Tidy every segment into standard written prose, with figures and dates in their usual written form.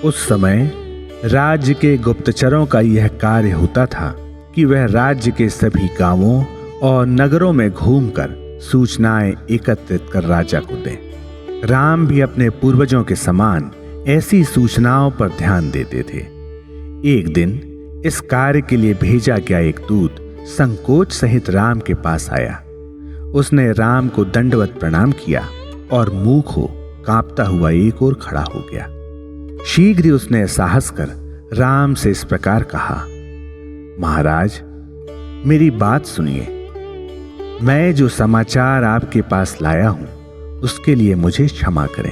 उस समय राज्य के गुप्तचरों का यह कार्य होता था कि वह राज्य के सभी गांवों और नगरों में घूमकर सूचनाएं एकत्रित कर राजा को दें। राम भी अपने पूर्वजों के समान ऐसी सूचनाओं पर ध्यान देते थे। एक दिन इस कार्य के लिए भेजा गया एक दूत संकोच सहित राम के पास आया। उसने राम को दंडवत प्रणाम किया और मुंह हो कांपता हुआ एक ओर खड़ा हो गया। शीघ्र ही उसने साहस कर राम से इस प्रकार कहा, महाराज, मेरी बात सुनिए। मैं जो समाचार आपके पास लाया हूं उसके लिए मुझे क्षमा करें।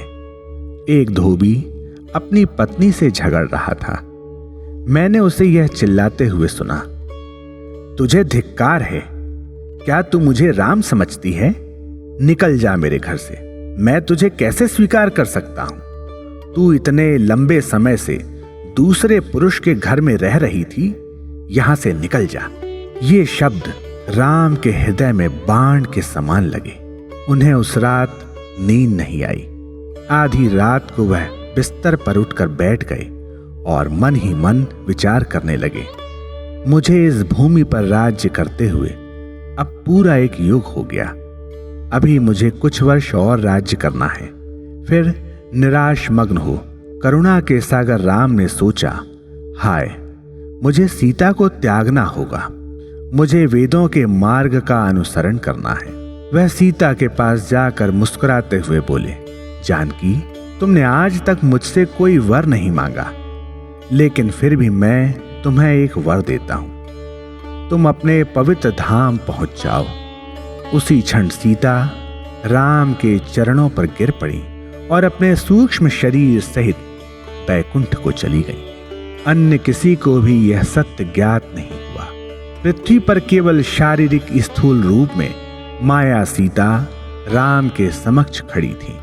एक धोबी अपनी पत्नी से झगड़ रहा था। मैंने उसे यह चिल्लाते हुए सुना, तुझे धिक्कार है, क्या तू मुझे राम समझती है? निकल जा मेरे घर से, मैं तुझे कैसे स्वीकार कर सकता हूं? तू इतने लंबे समय से दूसरे पुरुष के घर में रह रही थी, यहां से निकल जा। ये शब्द राम के हृदय में बाण के समान लगे। उन्हें उस रात नींद नहीं आई। आधी रात को वह बिस्तर पर उठकर बैठ गए और मन ही मन विचार करने लगे, मुझे इस भूमि पर राज्य करते हुए अब पूरा एक युग हो गया। अभी मुझे कुछ वर्ष और राज्य करना है। फिर निराश मग्न हो करुणा के सागर राम ने सोचा, हाय, मुझे सीता को त्यागना होगा। मुझे वेदों के मार्ग का अनुसरण करना है। वह सीता के पास जाकर मुस्कुराते हुए बोले, जानकी, तुमने आज तक मुझसे कोई वर नहीं मांगा, लेकिन फिर भी मैं तुम्हें एक वर देता हूं। तुम अपने पवित्र धाम पहुंच जाओ। उसी क्षण सीता राम के चरणों पर गिर पड़ी और अपने सूक्ष्म शरीर सहित बैकुंठ को चली गई। अन्य किसी को भी यह सत्य ज्ञात नहीं हुआ। पृथ्वी पर केवल शारीरिक स्थूल रूप में माया सीता राम के समक्ष खड़ी थी।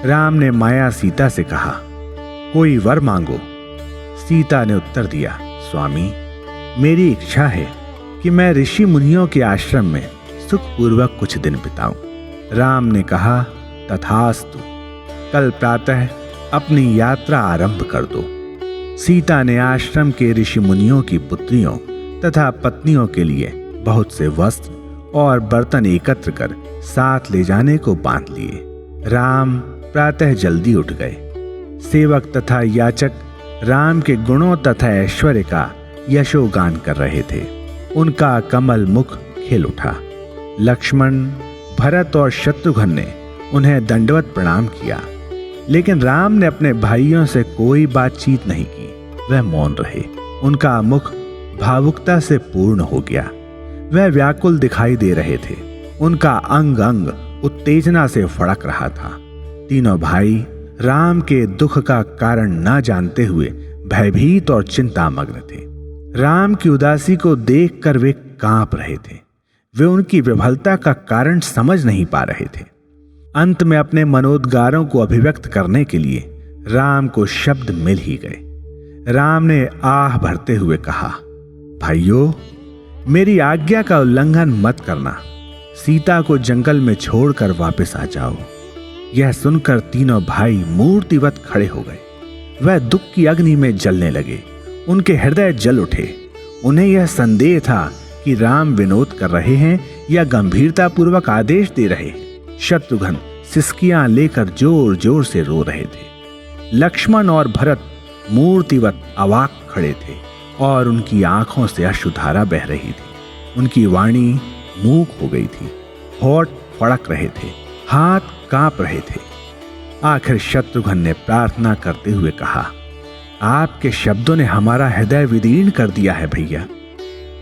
राम ने माया सीता से कहा, कोई वर मांगो। सीता ने उत्तर दिया, स्वामी, मेरी इच्छा है कि मैं ऋषि मुनियों के आश्रम में सुखपूर्वक कुछ दिन बिताऊं। राम ने कहा, तथास्तु, कल प्रातः अपनी यात्रा आरंभ कर दो। सीता ने आश्रम के ऋषि मुनियों की पुत्रियों तथा पत्नियों के लिए बहुत से वस्त्र और बर्तन एकत्र कर साथ ले जाने को बांध लिए। राम प्रातः जल्दी उठ गए। सेवक तथा याचक राम के गुणों तथा ऐश्वर्य का यशोगान कर रहे थे। उनका कमल मुख खिल उठा। लक्ष्मण, भरत और शत्रुघ्न ने उन्हें दंडवत प्रणाम किया, लेकिन राम ने अपने भाइयों से कोई बातचीत नहीं की। वह मौन रहे। उनका मुख भावुकता से पूर्ण हो गया। वह व्याकुल दिखाई दे रहे थे। उनका अंग अंग उत्तेजना से फड़क रहा था। तीनों भाई राम के दुख का कारण न जानते हुए भयभीत और चिंतामग्न थे। राम की उदासी को देखकर वे कांप रहे थे। वे उनकी विफलता का कारण समझ नहीं पा रहे थे। अंत में अपने मनोद्गारों को अभिव्यक्त करने के लिए राम को शब्द मिल ही गए। राम ने आह भरते हुए कहा, भाइयों, मेरी आज्ञा का उल्लंघन मत करना। सीता को जंगल में छोड़कर वापस आ जाओ। यह सुनकर तीनों भाई मूर्तिवत खड़े हो गए। वह दुख की अग्नि में जलने लगे। उनके हृदय जल उठे। उन्हें यह संदेह था कि राम विनोद कर रहे हैं या गंभीरता पूर्वक आदेश दे रहे हैं। शत्रुघ्न सिसकियां लेकर जोर जोर से रो रहे थे। लक्ष्मण और भरत मूर्तिवत अवाक खड़े थे और उनकी आंखों से अश्रुधारा बह रही थी। उनकी वाणी मूक हो गई थी। होठ फड़क रहे थे, हाथ कांप रहे थे। आखिर शत्रुघ्न ने प्रार्थना करते हुए कहा, आपके शब्दों ने हमारा हृदय विदीर्ण कर दिया है भैया।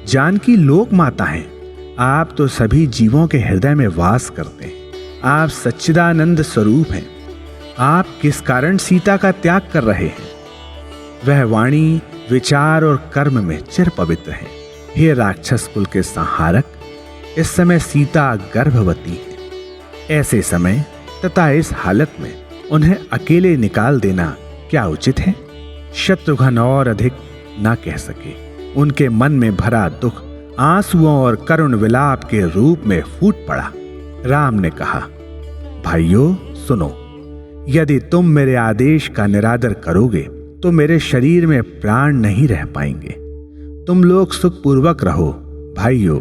जानकी लोक माता हैं। आप तो सभी जीवों के हृदय में वास करते हैं। आप सच्चिदानंद स्वरूप हैं। आप किस कारण सीता का त्याग कर रहे हैं? वह वाणी, विचार और कर्म में चिर पवित्र है। हे राक्षस कुल के संहारक, इस समय सीता गर्भवती है। ऐसे समय तथा इस हालत में उन्हें अकेले निकाल देना क्या उचित है? शत्रुघ्न और अधिक न कह सके। उनके मन में भरा दुख आंसुओं और करुण विलाप के रूप में फूट पड़ा। राम ने कहा, भाइयों सुनो, यदि तुम मेरे आदेश का निरादर करोगे तो मेरे शरीर में प्राण नहीं रह पाएंगे। तुम लोग सुखपूर्वक रहो। भाइयों,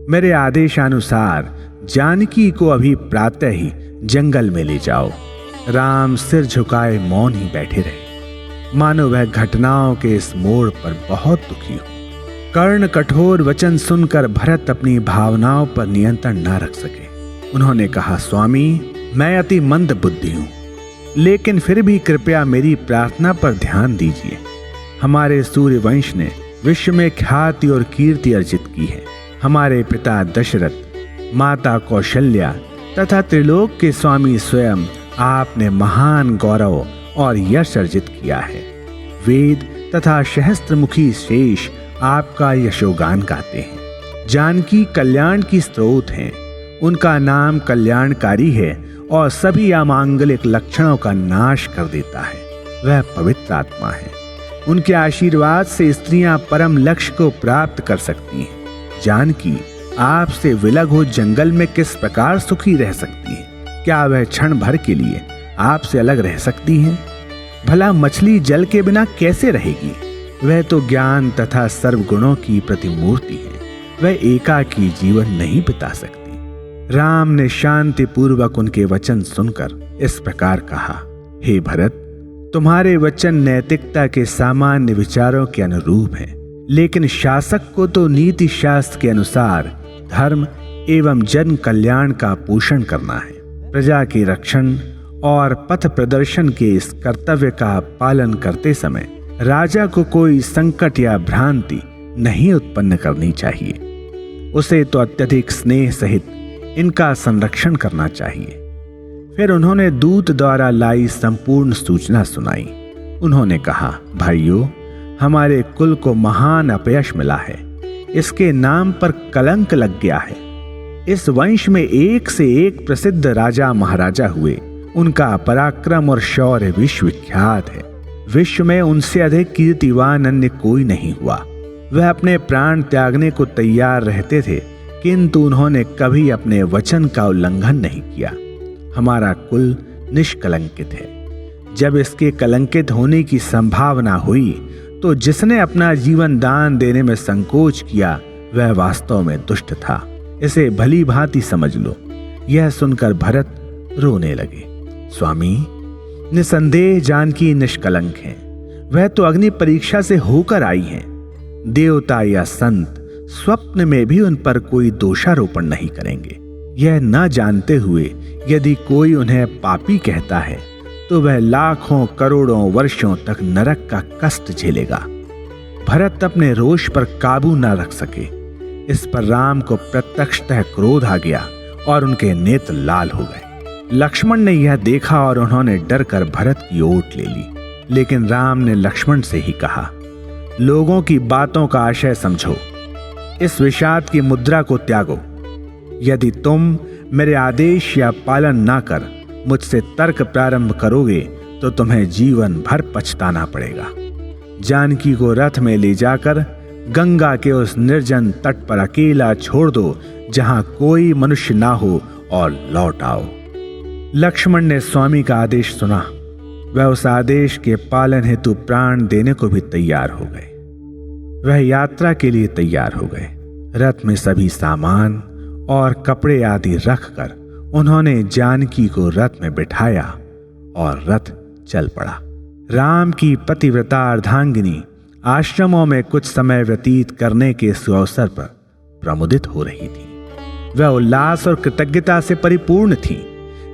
मेरे आदेशानुसार जानकी को अभी प्रातः ही जंगल में ले जाओ। राम सिर झुकाए मौन ही बैठे रहे, मानो वह घटनाओं के इस मोड़ पर बहुत दुखी हो। कर्ण कठोर वचन सुनकर भरत अपनी भावनाओं पर नियंत्रण न रख सके। उन्होंने कहा, स्वामी, मैं अति मंद बुद्धि हूं, लेकिन फिर भी कृपया मेरी प्रार्थना पर ध्यान दीजिए। हमारे सूर्यवंश ने विश्व में ख्याति और कीर्ति अर्जित की है। हमारे पिता दशरथ, माता कौशल्या तथा त्रिलोक के स्वामी स्वयं आपने महान गौरव और यश अर्जित किया है। वेद तथा सहस्त्रमुखी शेष आपका यशोगान गाते हैं। जानकी कल्याण की स्रोत हैं। उनका नाम कल्याणकारी है और सभी अमांगलिक लक्षणों का नाश कर देता है। वह पवित्र आत्मा है। उनके आशीर्वाद से स्त्रियां परम लक्ष्य को प्राप्त कर सकती हैं। जानकी आपसे विलग हो जंगल में किस प्रकार सुखी रह सकती हैं? क्या वह क्षण भर के लिए आपसे अलग रह सकती हैं? भला मछली जल के बिना कैसे रहेगी? वह तो ज्ञान तथा सर्वगुणों की प्रतिमूर्ति है। वह एकाकी जीवन नहीं बिता सकती। राम ने शांति पूर्वक उनके वचन सुनकर इस प्रकार कहा, हे भरत, तुम्हारे वचन नैतिकता के सामान्य विचारों के अनुरूप हैं, लेकिन शासक को तो नीति शास्त्र के अनुसार धर्म एवं जन कल्याण का पोषण करना है। प्रजा के रक्षण और पथ प्रदर्शन के इस कर्तव्य का पालन करते समय राजा को कोई संकट या भ्रांति नहीं उत्पन्न करनी चाहिए। उसे तो अत्यधिक स्नेह सहित इनका संरक्षण करना चाहिए। फिर उन्होंने दूत द्वारा लाई संपूर्ण सूचना सुनाई। उन्होंने कहा, भाइयों, हमारे कुल को महान अपयश मिला है। इसके नाम पर कलंक लग गया है। इस वंश में एक से एक प्रसिद्ध राजा महाराजा हुए। उनका पराक्रम और शौर्य विश्वविख्यात है। विश्व में उनसे अधिक कीर्तिवान अन्य कोई नहीं हुआ। वह अपने प्राण त्यागने को तैयार रहते थे, किंतु उन्होंने कभी अपने वचन का उल्लंघन नहीं किया। हमारा कुल निष्कलंकित है। जब इसके कलंकित होने की संभावना हुई तो जिसने अपना जीवन दान देने में संकोच किया वह वास्तव में दुष्ट था। इसे भली भांति समझ लो। यह सुनकर भरत रोने लगे। स्वामी, निसंदेह जानकी निष्कलंक है। वह तो अग्नि परीक्षा से होकर आई हैं। देवता या संत स्वप्न में भी उन पर कोई दोषारोपण नहीं करेंगे। यह न जानते हुए यदि कोई उन्हें पापी कहता है तो वह लाखों करोड़ों वर्षों तक नरक का कष्ट झेलेगा। भरत अपने रोष पर काबू न रख सके। इस पर राम को प्रत्यक्षतः क्रोध आ गया और उनके नेत्र लाल हो गए। लक्ष्मण ने यह देखा और उन्होंने डर कर भरत की ओट ले ली। लेकिन राम ने लक्ष्मण से ही कहा, लोगों की बातों का आशय समझो। इस विषाद की मुद्रा को त्यागो। यदि तुम मेरे आदेश या पालन ना कर मुझसे तर्क प्रारंभ करोगे तो तुम्हें जीवन भर पछताना पड़ेगा। जानकी को रथ में ले जाकर गंगा के उस निर्जन तट पर अकेला छोड़ दो जहां कोई मनुष्य ना हो और लौट आओ। लक्ष्मण ने स्वामी का आदेश सुना। वह उस आदेश के पालन हेतु प्राण देने को भी तैयार हो गए। वह यात्रा के लिए तैयार हो गए। रथ में सभी सामान और कपड़े आदि रखकर उन्होंने जानकी को रथ में बिठाया और रथ चल पड़ा। राम की पतिव्रता अर्धांगिनी आश्रमों में कुछ समय व्यतीत करने के इस अवसर पर प्रमुदित हो रही थी। वह उल्लास और कृतज्ञता से परिपूर्ण थी,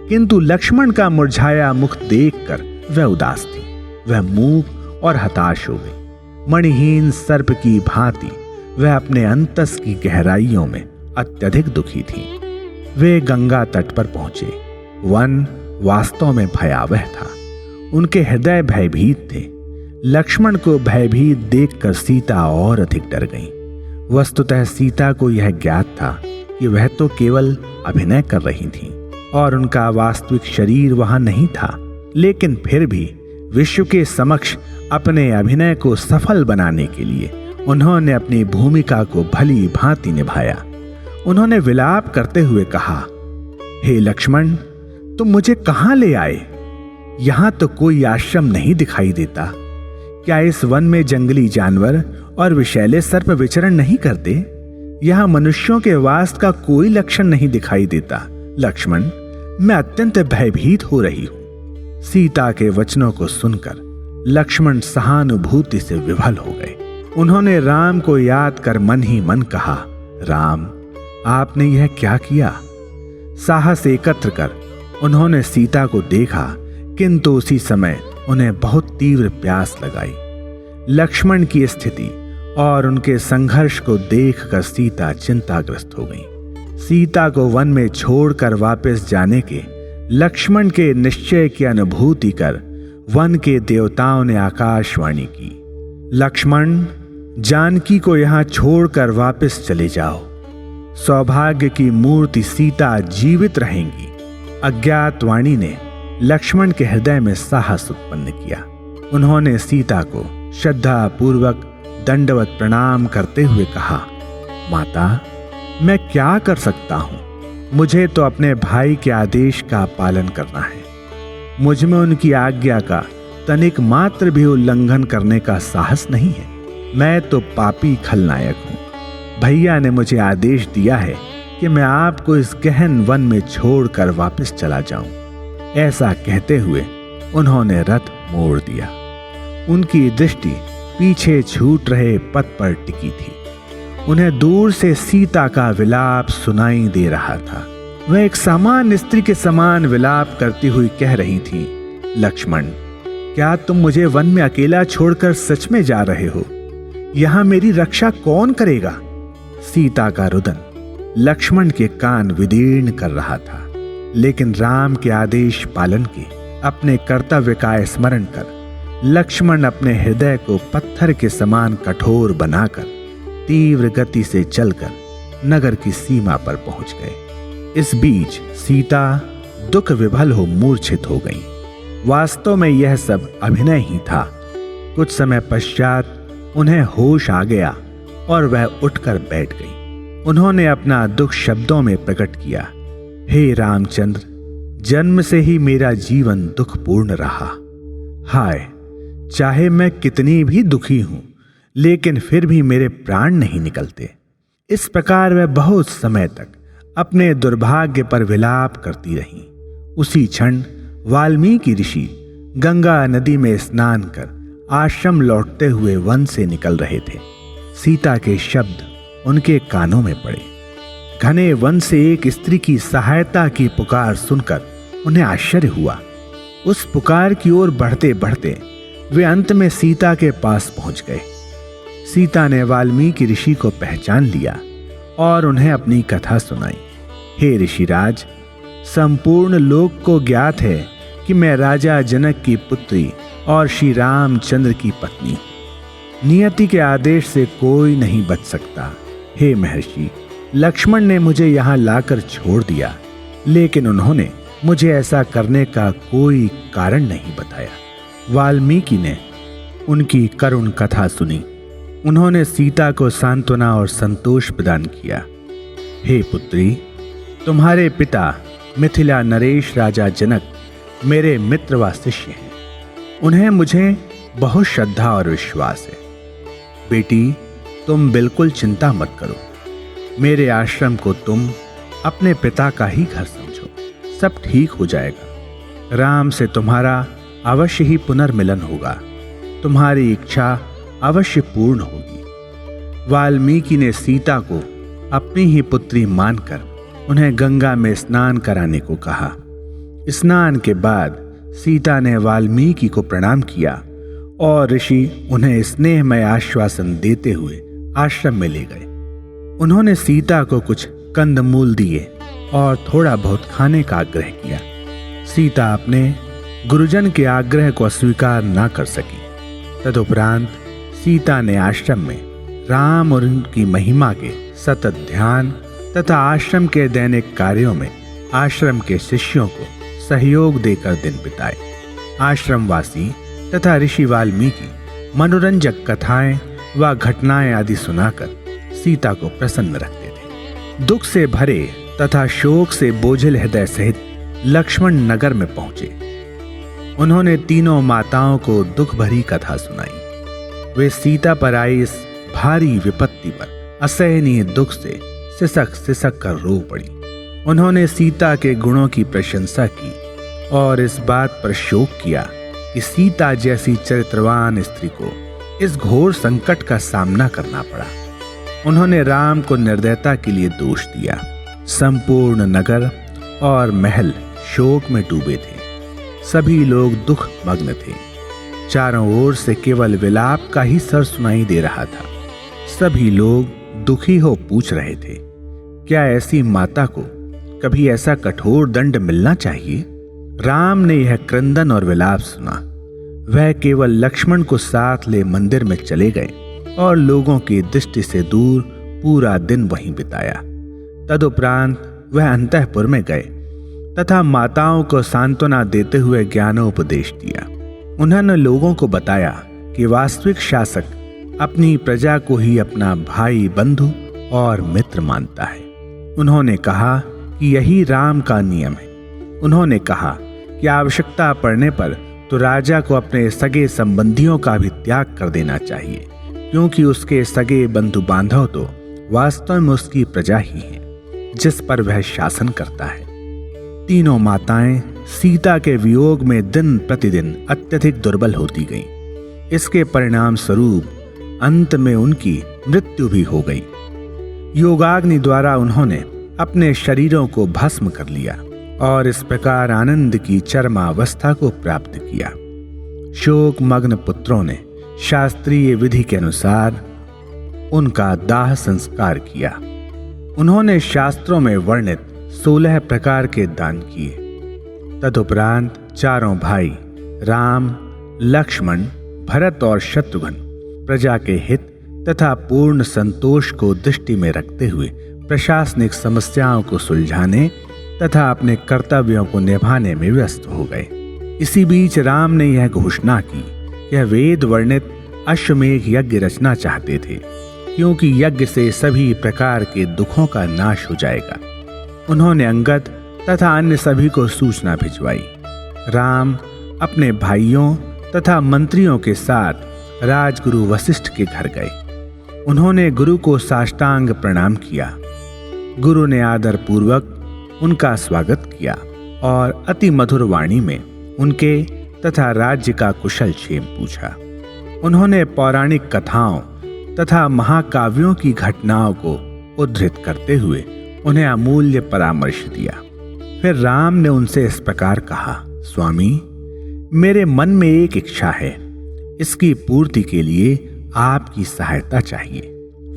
किंतु लक्ष्मण का मुरझाया मुख देखकर वह उदास थी। वह मूक और हताश हो गई। मणिहीन सर्प की भांति वह अपने अंतस की गहराइयों में अत्यधिक दुखी थी। वे गंगा तट पर पहुंचे। वन वास्तव में भयावह था। उनके हृदय भयभीत थे। लक्ष्मण को भयभीत देखकर सीता और अधिक डर गई। वस्तुतः सीता को यह ज्ञात था कि वह तो केवल अभिनय कर रही थी और उनका वास्तविक शरीर वहां नहीं था, लेकिन फिर भी विश्व के समक्ष अपने अभिनय को सफल बनाने के लिए उन्होंने अपनी भूमिका को भली भांति निभाया। उन्होंने विलाप करते हुए कहा, हे लक्ष्मण, तुम मुझे कहां ले आए? यहां तो कोई आश्रम नहीं दिखाई देता। क्या इस वन में जंगली जानवर और विषैले सर्प विचरण नहीं करते? यहाँ मनुष्यों के वास का कोई लक्षण नहीं दिखाई देता। लक्ष्मण, मैं अत्यंत भयभीत हो रही हूं। सीता के वचनों को सुनकर लक्ष्मण सहानुभूति से विभल हो गए। उन्होंने राम को याद कर मन ही मन कहा, राम, आपने यह क्या किया? साहस एकत्र कर उन्होंने सीता को देखा, किंतु उसी समय उन्हें बहुत तीव्र प्यास लगाई। लक्ष्मण की स्थिति और उनके संघर्ष को देखकर सीता चिंताग्रस्त हो गई। सीता को वन में छोड़कर वापस जाने के लक्ष्मण के निश्चय की अनुभूति कर वन के देवताओं ने आकाशवाणी की, लक्ष्मण, जानकी को यहां छोड़कर वापस चले जाओ। सौभाग्य की मूर्ति सीता जीवित रहेंगी। अज्ञात वाणी ने लक्ष्मण के हृदय में साहस उत्पन्न किया। उन्होंने सीता को श्रद्धा पूर्वक दंडवत प्रणाम करते हुए कहा, माता, मैं क्या कर सकता हूं? मुझे तो अपने भाई के आदेश का पालन करना है। मुझ में उनकी आज्ञा का तनिक मात्र भी उल्लंघन करने का साहस नहीं है। मैं तो पापी खलनायक हूं। भैया ने मुझे आदेश दिया है कि मैं आपको इस गहन वन में छोड़कर वापस चला जाऊं। ऐसा कहते हुए उन्होंने रथ मोड़ दिया। उनकी दृष्टि पीछे छूट रहे पथ पर टिकी थी। उन्हें दूर से सीता का विलाप सुनाई दे रहा था। वह एक सामान्य स्त्री के समान विलाप करती हुई कह रही थी, लक्ष्मण, क्या तुम मुझे वन में अकेला छोड़कर सच में जा रहे हो? यहां मेरी रक्षा कौन करेगा? सीता का रुदन लक्ष्मण के कान विदीर्ण कर रहा था, लेकिन राम के आदेश पालन के अपने कर्तव्य का स्मरण कर लक्ष्मण अपने हृदय को पत्थर के समान कठोर बनाकर तीव्र गति से चलकर नगर की सीमा पर पहुंच गए। इस बीच सीता दुख विभल हो मूर्छित हो गई। वास्तव में यह सब अभिनय ही था। कुछ समय पश्चात उन्हें होश आ गया और वह उठकर बैठ गई। उन्होंने अपना दुख शब्दों में प्रकट किया, हे रामचंद्र, जन्म से ही मेरा जीवन दुखपूर्ण रहा। हाय, चाहे मैं कितनी भी दुखी हूं, लेकिन फिर भी मेरे प्राण नहीं निकलते। इस प्रकार वह बहुत समय तक अपने दुर्भाग्य पर विलाप करती रही। उसी क्षण वाल्मीकि ऋषि गंगा नदी में स्नान कर आश्रम लौटते हुए वन से निकल रहे थे। सीता के शब्द उनके कानों में पड़े। घने वन से एक स्त्री की सहायता की पुकार सुनकर उन्हें आश्चर्य हुआ। उस पुकार की ओर बढ़ते बढ़ते वे अंत में सीता के पास पहुंच गए। सीता ने वाल्मीकि ऋषि को पहचान लिया और उन्हें अपनी कथा सुनाई। हे ऋषिराज, संपूर्ण लोक को ज्ञात है कि मैं राजा जनक की पुत्री और श्री रामचंद्र की पत्नी हूं। नियति के आदेश से कोई नहीं बच सकता। हे महर्षि, लक्ष्मण ने मुझे यहाँ लाकर छोड़ दिया, लेकिन उन्होंने मुझे ऐसा करने का कोई कारण नहीं बताया। वाल्मीकि ने उनकी करुण कथा सुनी। उन्होंने सीता को सांत्वना और संतोष प्रदान किया। हे पुत्री, तुम्हारे पिता मिथिला नरेश राजा जनक मेरे मित्र व शिष्य हैं। उन्हें मुझे बहुत श्रद्धा और विश्वास है। बेटी, तुम बिल्कुल चिंता मत करो। मेरे आश्रम को तुम अपने पिता का ही घर समझो। सब ठीक हो जाएगा। राम से तुम्हारा अवश्य ही पुनर्मिलन होगा। तुम्हारी इच्छा अवश्य पूर्ण होगी। वाल्मीकि ने सीता को अपनी ही पुत्री मानकर उन्हें गंगा में स्नान कराने को कहा। स्नान के बाद सीता ने वाल्मीकि को प्रणाम किया और ऋषि उन्हें स्नेहमय आश्वासन देते हुए आश्रम में ले गए। उन्होंने सीता को कुछ कंदमूल दिए और थोड़ा बहुत खाने का आग्रह किया। सीता अपने गुरुजन के आग्रह को अस्वीकार न कर सकी। तदुपरांत सीता ने आश्रम में राम और उनकी महिमा के सतत ध्यान तथा आश्रम के दैनिक कार्यों में आश्रम के शिष्यों को सहयोग देकर दिन बिताए। आश्रमवासी तथा ऋषि वाल्मीकि मनोरंजक कथाएं व घटनाएं आदि सुनाकर सीता को प्रसन्न रखते थे। दुख से भरे तथा शोक से बोझिल हृदय सहित लक्ष्मण नगर में पहुंचे। उन्होंने तीनों माताओं को दुख भरी कथा सुनाई। वे सीता पर आई इस भारी विपत्ति पर असहनीय दुख से सिसक सिसक कर रो पड़ी। उन्होंने सीता के गुणों की प्रशंसा की और इस बात पर शोक किया कि सीता जैसी चरित्रवान स्त्री को इस घोर संकट का सामना करना पड़ा। उन्होंने राम को निर्दयता के लिए दोष दिया। संपूर्ण नगर और महल शोक में डूबे थे। सभी लोग दुख मग्न थे। चारों ओर से केवल विलाप का ही स्वर सुनाई दे रहा था। सभी लोग दुखी हो पूछ रहे थे, क्या ऐसी माता को कभी ऐसा कठोर दंड मिलना चाहिए? राम ने यह क्रंदन और विलाप सुना। वह केवल लक्ष्मण को साथ ले मंदिर में चले गए और लोगों की दृष्टि से दूर पूरा दिन वहीं बिताया। तदुपरांत वह अंतःपुर में गए तथा माताओं को सांत्वना देते हुए ज्ञानोपदेश दिया। उन्होंने लोगों को बताया कि वास्तविक शासक अपनी प्रजा को ही अपना भाई, बंधु और मित्र मानता है। उन्होंने कहा कि यही राम का नियम है। उन्होंने कहा कि आवश्यकता पड़ने पर तो राजा को अपने सगे संबंधियों का भी त्याग कर देना चाहिए, क्योंकि उसके सगे बंधु बांधव तो वास्तव में उसकी प्रजा ही है जिस पर वह शासन करता है। तीनों माताएं सीता के वियोग में दिन प्रतिदिन अत्यधिक दुर्बल होती गईं। इसके परिणाम स्वरूप अंत में उनकी मृत्यु भी हो गई। योगाग्नि द्वारा उन्होंने अपने शरीरों को भस्म कर लिया और इस प्रकार आनंद की चरमावस्था को प्राप्त किया। शोक मग्न पुत्रों ने शास्त्रीय विधि के अनुसार उनका दाह संस्कार किया। उन्होंने शास्त्रों में वर्णित 16 प्रकार के दान किए। तदुपरांत चारों भाई राम, लक्ष्मण, भरत और शत्रुघ्न प्रजा के हित तथा पूर्ण संतोष को दृष्टि में रखते हुए प्रशासनिक समस्याओं को सुलझाने तथा अपने कर्तव्यों को निभाने में व्यस्त हो गए। इसी बीच राम ने यह घोषणा की कि यह वेद वर्णित अश्वमेघ यज्ञ रचना चाहते थे, क्योंकि यज्ञ से सभी प्रकार के दुखों का नाश हो जाएगा। उन्होंने अंगद तथा अन्य सभी को सूचना भिजवाई। राम अपने भाइयों तथा मंत्रियों के साथ राजगुरु वशिष्ठ के घर गए। उन्होंने गुरु को साष्टांग प्रणाम किया। गुरु ने आदर पूर्वक उनका स्वागत किया और अति मधुर वाणी में उनके तथा राज्य का कुशल क्षेम पूछा। उन्होंने पौराणिक कथाओं तथा महाकाव्यों की घटनाओं को उद्धृत करते हुए उन्हें अमूल्य परामर्श दिया। फिर राम ने उनसे इस प्रकार कहा, स्वामी, मेरे मन में एक इच्छा है। इसकी पूर्ति के लिए आपकी सहायता चाहिए।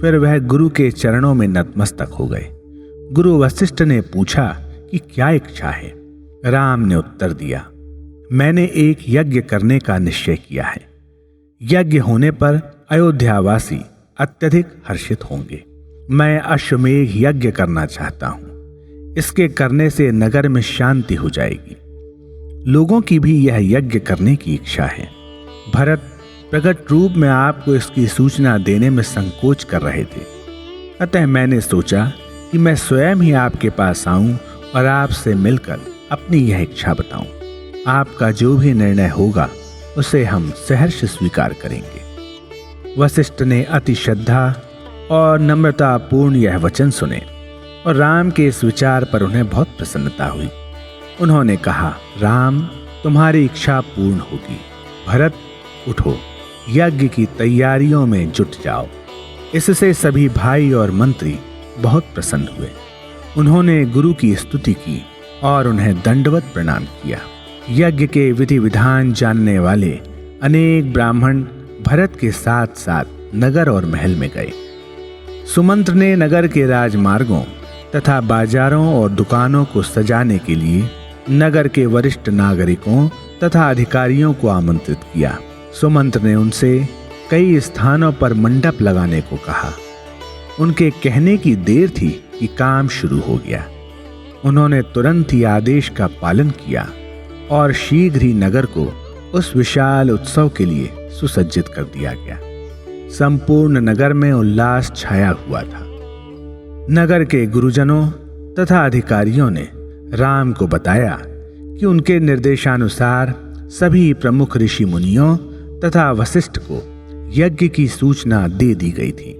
फिर वह गुरु के चरणों में नतमस्तक हो गए। गुरु वशिष्ठ ने पूछा कि क्या इच्छा है? राम ने उत्तर दिया, मैंने एक यज्ञ करने का निश्चय किया है। यज्ञ होने पर अयोध्यावासी अत्यधिक हर्षित होंगे। मैं अश्वमेघ यज्ञ करना चाहता हूं। इसके करने से नगर में शांति हो जाएगी। लोगों की भी यह यज्ञ करने की इच्छा है। भरत प्रकट रूप में आपको इसकी सूचना देने में संकोच कर रहे थे, अतः मैंने सोचा कि मैं स्वयं ही आपके पास आऊं और आपसे मिलकर अपनी यह इच्छा बताऊं। आपका जो भी निर्णय होगा उसे हम सहर्ष स्वीकार करेंगे। वशिष्ठ ने अति श्रद्धा और नम्रतापूर्ण यह वचन सुने और राम के इस विचार पर उन्हें बहुत प्रसन्नता हुई। उन्होंने कहा, राम, तुम्हारी इच्छा पूर्ण होगी। भरत, उठो, यज्ञ की तैयारियों में जुट जाओ। इससे सभी भाई और मंत्री बहुत प्रसन्न हुए। उन्होंने गुरु की स्तुति की और उन्हें दंडवत प्रणाम किया। यज्ञ के विधि विधान जानने वाले अनेक ब्राह्मण भरत के साथ साथ नगर और महल में गए। सुमंत्र ने नगर के राजमार्गों तथा बाजारों और दुकानों को सजाने के लिए नगर के वरिष्ठ नागरिकों तथा अधिकारियों को आमंत्रित किया। सुमंत्र ने उनसे कई स्थानों पर मंडप लगाने को कहा। उनके कहने की देर थी कि काम शुरू हो गया। उन्होंने तुरंत ही आदेश का पालन किया और शीघ्र ही नगर को उस विशाल उत्सव के लिए सुसज्जित कर दिया गया। संपूर्ण नगर में उल्लास छाया हुआ था। नगर के गुरुजनों तथा अधिकारियों ने राम को बताया कि उनके निर्देशानुसार सभी प्रमुख ऋषि मुनियों तथा वशिष्ठ को यज्ञ की सूचना दे दी गई थी।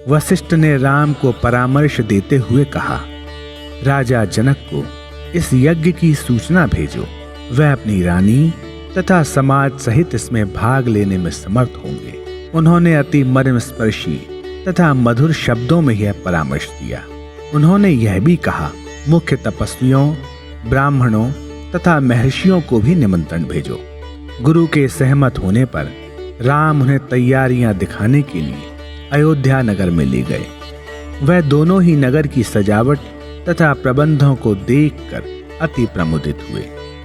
वशिष्ठ ने राम को परामर्श देते हुए कहा, राजा जनक को इस यज्ञ की सूचना भेजो। वह अपनी रानी तथा समाज सहित इसमें भाग लेने में समर्थ होंगे। उन्होंने अति मर्मस्पर्शी तथा मधुर शब्दों में यह परामर्श दिया। उन्होंने यह भी कहा, मुख्य तपस्वियों, ब्राह्मणों तथा महर्षियों को भी निमंत्रण भेजो। गुरु के सहमत होने पर राम उन्हें तैयारियां दिखाने के लिए अयोध्या नगर में ले गए। वह दोनों ही नगर की सजावट तथा प्रबंधों को देखकर अति प्रमुदित हुए।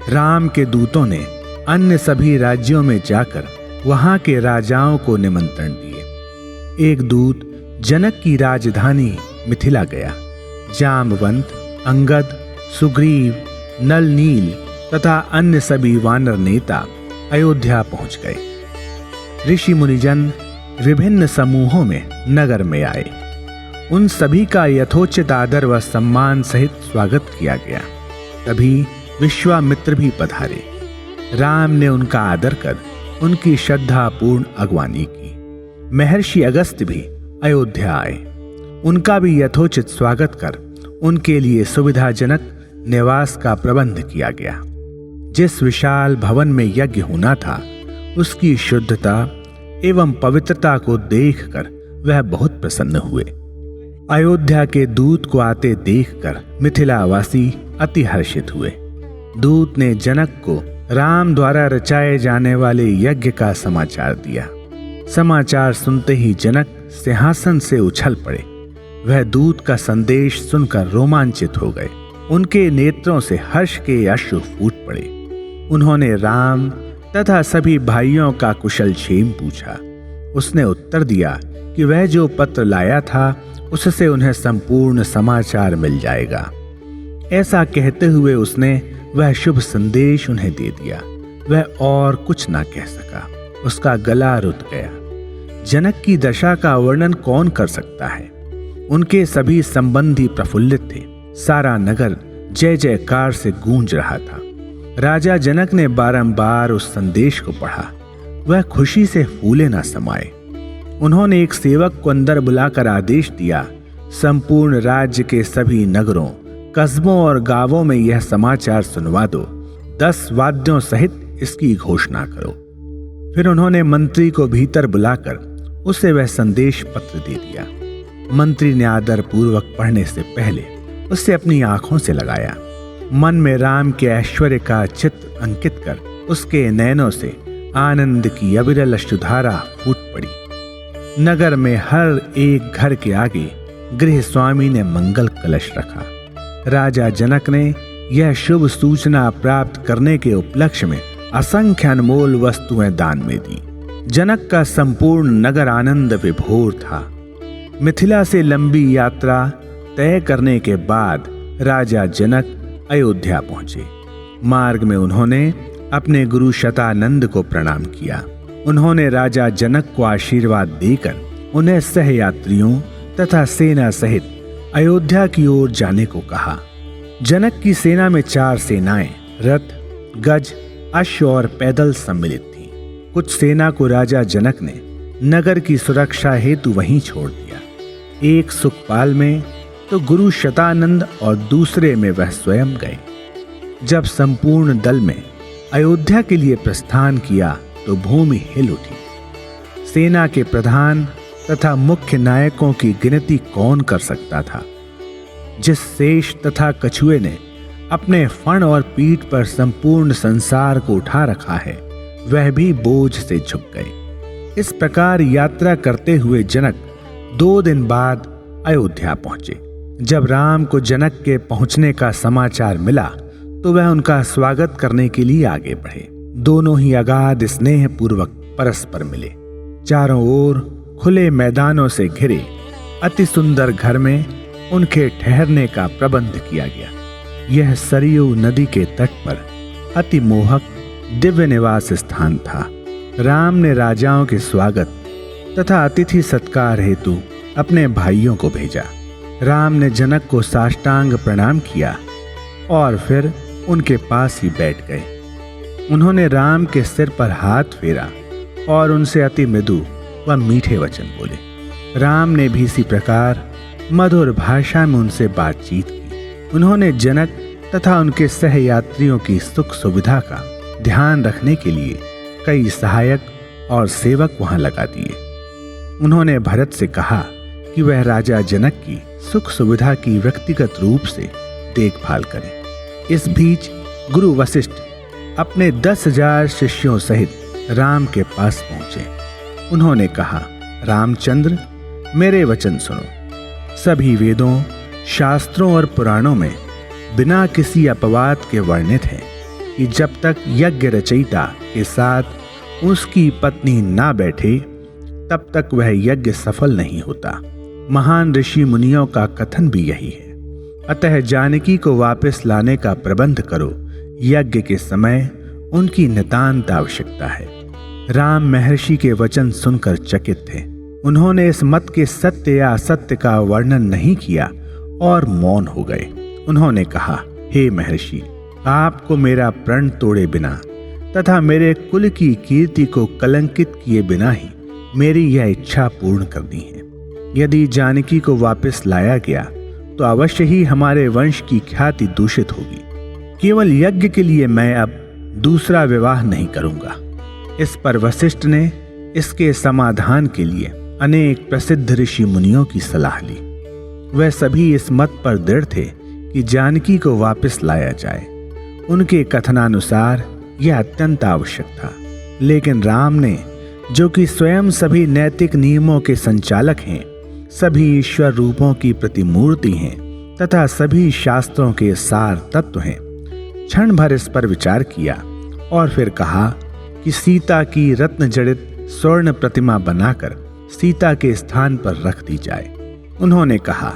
राम के दूतों ने अन्य सभी राज्यों में जाकर वहां के राजाओं को निमंत्रण दिए। एक दूत जनक की राजधानी मिथिला गया। जामवंत, अंगद, सुग्रीव, नल नील तथा अन्य सभी वानर नेता अयोध्या पहुंच गए। ऋषि मुनिजन विभिन्न समूहों में नगर में आए। उन सभी का यथोचित आदर व सम्मान सहित स्वागत किया गया। तभी विश्वामित्र भी पधारे। राम ने उनका आदर कर उनकी श्रद्धापूर्ण अगवानी की। महर्षि अगस्त भी अयोध्या आए। उनका भी यथोचित स्वागत कर उनके लिए सुविधाजनक निवास का प्रबंध किया गया। जिस विशाल भवन में यज्ञ होना था, उसकी शुद्धता एवं पवित्रता को देखकर वह बहुत प्रसन्न हुए। अयोध्या के दूत को आते देखकर मिथिलावासी अति हर्षित हुए। दूत ने जनक को राम द्वारा रचाए जाने वाले यज्ञ का समाचार दिया। समाचार सुनते ही जनक सिंहासन से उछल पड़े। वह दूत का संदेश सुनकर रोमांचित हो गए। उनके नेत्रों से हर्ष के अश्रु फूट पड़े। उन्होंने राम तथा सभी भाइयों का कुशल क्षेम पूछा। उसने उत्तर दिया कि वह जो पत्र लाया था उससे उन्हें संपूर्ण समाचार मिल जाएगा। ऐसा कहते हुए उसने वह शुभ संदेश उन्हें दे दिया। वह और कुछ ना कह सका। उसका गला रुत गया। जनक की दशा का वर्णन कौन कर सकता है। उनके सभी संबंधी प्रफुल्लित थे। सारा नगर जय जयकार से गूंज रहा था। राजा जनक ने बारंबार उस संदेश को पढ़ा। वह खुशी से फूले ना समाये। उन्होंने एक सेवक को अंदर बुलाकर आदेश दिया, संपूर्ण राज्य के सभी नगरों, कस्बों और गांवों में यह समाचार सुनवा दो। 10 वाद्यों सहित इसकी घोषणा करो। फिर उन्होंने मंत्री को भीतर बुलाकर उसे वह संदेश पत्र दे दिया। मंत्री ने आदर पूर्वक पढ़ने से पहले उसे अपनी आंखों से लगाया। मन में राम के ऐश्वर्य का चित्र अंकित कर उसके नयनों से आनंद की अविरल अश्रुधारा फूट पड़ी। नगर में हर एक घर के आगे गृह स्वामी ने मंगल कलश रखा। राजा जनक ने यह शुभ सूचना प्राप्त करने के उपलक्ष्य में असंख्य अनमोल वस्तुएं दान में दी। जनक का संपूर्ण नगर आनंद विभोर था। मिथिला से लंबी यात्रा तय करने के बाद राजा जनक अयोध्या पहुंचे। मार्ग में उन्होंने अपने गुरु शतानंद को प्रणाम किया। उन्होंने राजा जनक को आशीर्वाद देकर उन्हें सहयात्रियों तथा सेना सहित अयोध्या की ओर जाने को कहा। जनक की सेना में 4 सेनाएं रथ, गज, अश्व और पैदल सम्मिलित थीं। कुछ सेना को राजा जनक ने नगर की सुरक्षा हेतु वहीं छोड़ दिया। एक सुखपाल में तो गुरु शतानंद और दूसरे में वह स्वयं गए। जब संपूर्ण दल में अयोध्या के लिए प्रस्थान किया तो भूमि हिल उठी। सेना के प्रधान तथा मुख्य नायकों की गिनती कौन कर सकता था। जिस शेष तथा कछुए ने अपने फण और पीठ पर संपूर्ण संसार को उठा रखा है, वह भी बोझ से झुक गए। इस प्रकार यात्रा करते हुए जनक 2 दिन बाद अयोध्या पहुंचे। जब राम को जनक के पहुंचने का समाचार मिला तो वह उनका स्वागत करने के लिए आगे बढ़े। दोनों ही अगाध स्नेह पूर्वक परस्पर मिले। चारों ओर खुले मैदानों से घिरे अति सुंदर घर में उनके ठहरने का प्रबंध किया गया। यह सरयू नदी के तट पर अति मोहक दिव्य निवास स्थान था। राम ने राजाओं के स्वागत तथा अतिथि सत्कार हेतु अपने भाइयों को भेजा। राम ने जनक को साष्टांग प्रणाम किया और फिर उनके पास ही बैठ गए। उन्होंने राम के सिर पर हाथ फेरा और उनसे अति मृदु व मीठे वचन बोले। राम ने भी इसी प्रकार मधुर भाषा में उनसे बातचीत की। उन्होंने जनक तथा उनके सहयात्रियों की सुख सुविधा का ध्यान रखने के लिए कई सहायक और सेवक वहां लगा दिए। उन्होंने भरत से कहा कि वह राजा जनक की सुख सुविधा की व्यक्तिगत रूप से देखभाल करें। इस बीच गुरु वशिष्ठ अपने 10,000 शिष्यों सहित राम के पास पहुंचे। उन्होंने कहा, रामचंद्र, मेरे वचन सुनो। सभी वेदों, शास्त्रों और पुराणों में बिना किसी अपवाद के वर्णित है कि जब तक यज्ञ रचयिता के साथ उसकी पत्नी ना बैठे तब तक वह यज्ञ सफल नहीं होता। महान ऋषि मुनियों का कथन भी यही है। अतः जानकी को वापस लाने का प्रबंध करो। यज्ञ के समय उनकी नितांत आवश्यकता है। राम महर्षि के वचन सुनकर चकित थे। उन्होंने इस मत के सत्य या असत्य का वर्णन नहीं किया और मौन हो गए। उन्होंने कहा, हे महर्षि, आपको मेरा प्रण तोड़े बिना तथा मेरे कुल की कीर्ति को कलंकित किए बिना ही मेरी यह इच्छा पूर्ण करनी है। यदि जानकी को वापस लाया गया तो अवश्य ही हमारे वंश की ख्याति दूषित होगी। केवल यज्ञ के लिए मैं अब दूसरा विवाह नहीं करूंगा। इस पर वशिष्ठ ने इसके समाधान के लिए अनेक प्रसिद्ध ऋषि मुनियों की सलाह ली। वह सभी इस मत पर दृढ़ थे कि जानकी को वापस लाया जाए। उनके कथनानुसार यह अत्यंत आवश्यक था। लेकिन राम ने, जो कि स्वयं सभी नैतिक नियमों के संचालक हैं, सभी ईश्वर रूपों की प्रतिमूर्ति हैं तथा सभी शास्त्रों के सार तत्व हैं, क्षण भर इस पर विचार किया और फिर कहा कि सीता की रत्न जड़ित स्वर्ण प्रतिमा बनाकर सीता के स्थान पर रख दी जाए। उन्होंने कहा